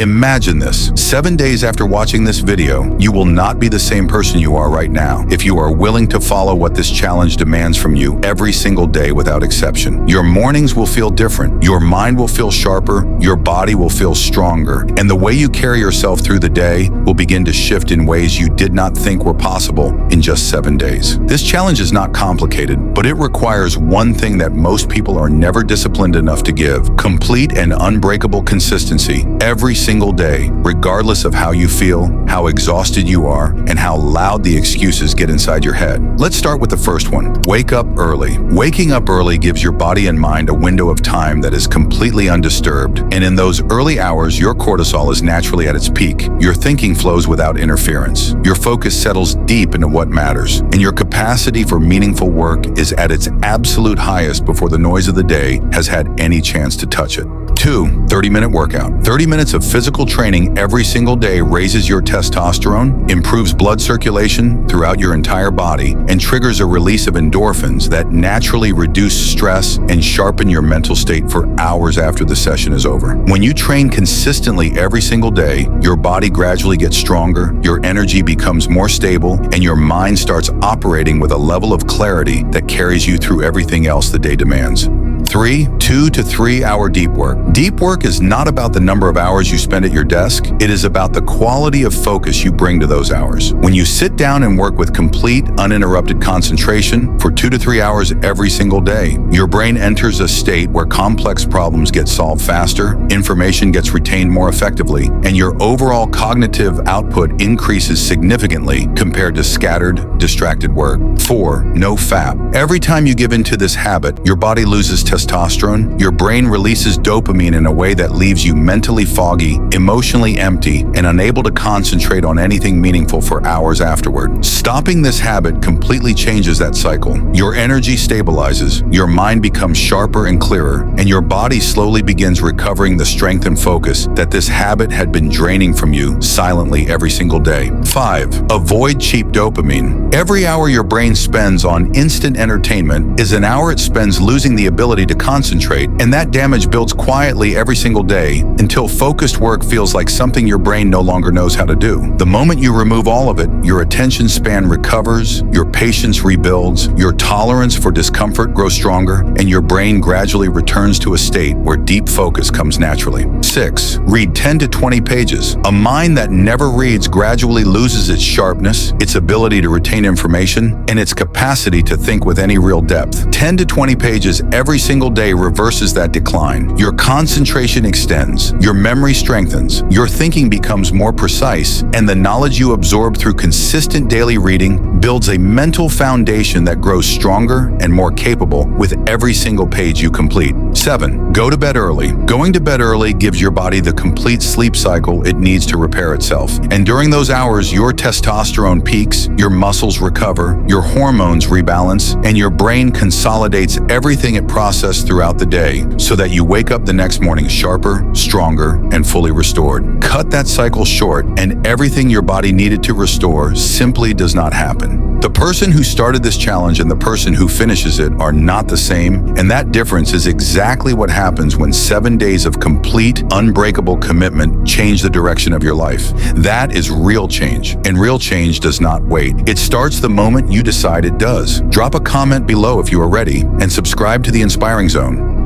Imagine this. 7 days after watching this video, you will not be the same person you are right now if you are willing to follow what this challenge demands from you every single day without exception. Your mornings will feel different, your mind will feel sharper, your body will feel stronger, and the way you carry yourself through the day will begin to shift in ways you did not think were possible in just 7 days. This challenge is not complicated, but it requires one thing that most people are never disciplined enough to give: complete and unbreakable consistency every single day, regardless of how you feel, how exhausted you are, and how loud the excuses get inside your head. Let's start with the first one. Wake up early. Waking up early gives your body and mind a window of time that is completely undisturbed, and in those early hours, your cortisol is naturally at its peak. Your thinking flows without interference. Your focus settles deep into what matters, and your capacity for meaningful work is at its absolute highest before the noise of the day has had any chance to touch it. 2. 30-minute workout. 30 minutes of physical training every single day raises your testosterone, improves blood circulation throughout your entire body, and triggers a release of endorphins that naturally reduce stress and sharpen your mental state for hours after the session is over. When you train consistently every single day, your body gradually gets stronger, your energy becomes more stable, and your mind starts operating with a level of clarity that carries you through everything else the day demands. 3. 2 to 3 hour deep work. Deep work is not about the number of hours you spend at your desk. It is about the quality of focus you bring to those hours. When you sit down and work with complete, uninterrupted concentration for 2 to 3 hours every single day, your brain enters a state where complex problems get solved faster, information gets retained more effectively, and your overall cognitive output increases significantly compared to scattered, distracted work. 4. Nofap. Every time you give into this habit, your body loses testosterone, your brain releases dopamine in a way that leaves you mentally foggy, emotionally empty, and unable to concentrate on anything meaningful for hours afterward. Stopping this habit completely changes that cycle. Your energy stabilizes, your mind becomes sharper and clearer, and your body slowly begins recovering the strength and focus that this habit had been draining from you silently every single day. 5. Avoid cheap dopamine. Every hour your brain spends on instant entertainment is an hour it spends losing the ability to concentrate, and that damage builds quietly every single day until focused work feels like something your brain no longer knows how to do. The moment you remove all of it, your attention span recovers, your patience rebuilds, your tolerance for discomfort grows stronger, and your brain gradually returns to a state where deep focus comes naturally. 6. Read 10 to 20 pages. A mind that never reads gradually loses its sharpness, its ability to retain information, and its capacity to think with any real depth. 10 to 20 pages every single day reverses that decline. Your concentration extends, your memory strengthens, your thinking becomes more precise, and the knowledge you absorb through consistent daily reading builds a mental foundation that grows stronger and more capable with every single page you complete. 7. Go to bed early. Going to bed early gives your body the complete sleep cycle it needs to repair itself. And during those hours, your testosterone peaks, your muscles recover, your hormones rebalance, and your brain consolidates everything it processed throughout the day so that you wake up the next morning sharper, stronger, and fully restored. Cut that cycle short, and everything your body needed to restore simply does not happen. The person who started this challenge and the person who finishes it are not the same, and that difference is exactly what happens when 7 days of complete, unbreakable commitment change the direction of your life. That is real change, and real change does not wait. It starts the moment you decide it does. Drop a comment below if you are ready, and subscribe to the Inspiring Zone.